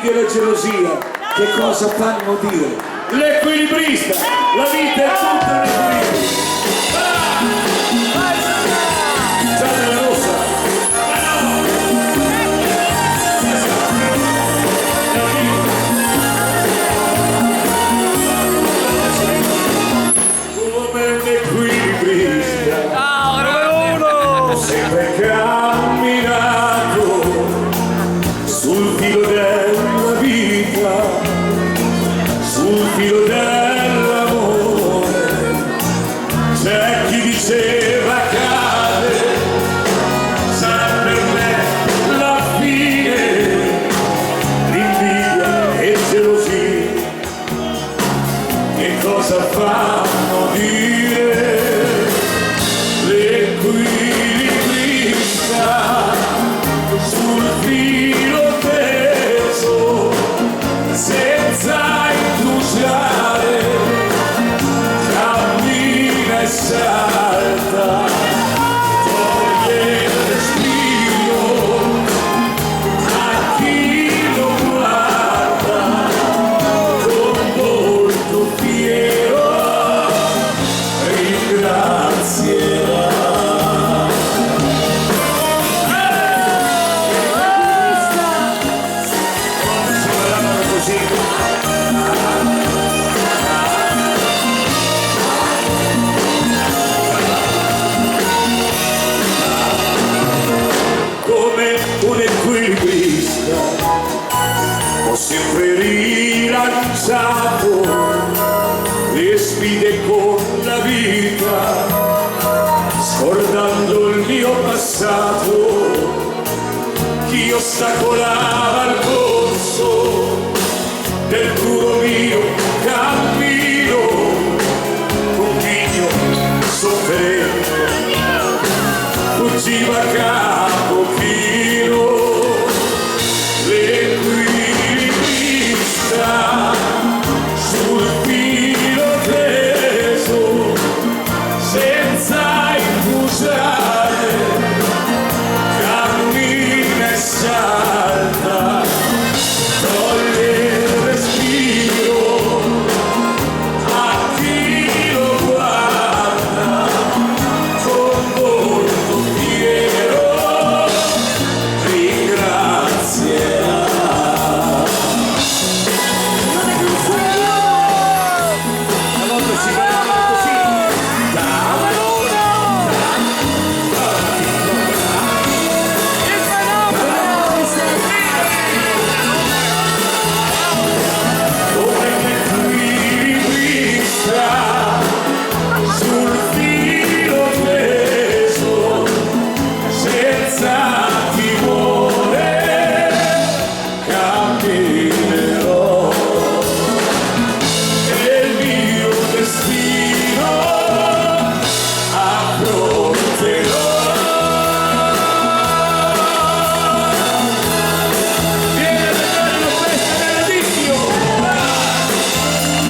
l'invidia e la gelosia che cosa fanno dire? L'equilibrista, la vita è tutta un equilibrio. Già nella rossa. Come un equilibrista, ho sempre camminato sul filo della vita, sul filo dell'amore. C'è chi diceva cade, sarà per me la fine. L'invidia e gelosia che cosa fanno dire? L'equilibrista sul filo teso, senza indugiare, cammina e salta, toglie il respiro a chi lo guarda con volto fiero, ringrazierà. Come un equilibrista ho sempre rilanciato le sfide con la vita, scordando il mio passato, chi ostacolava il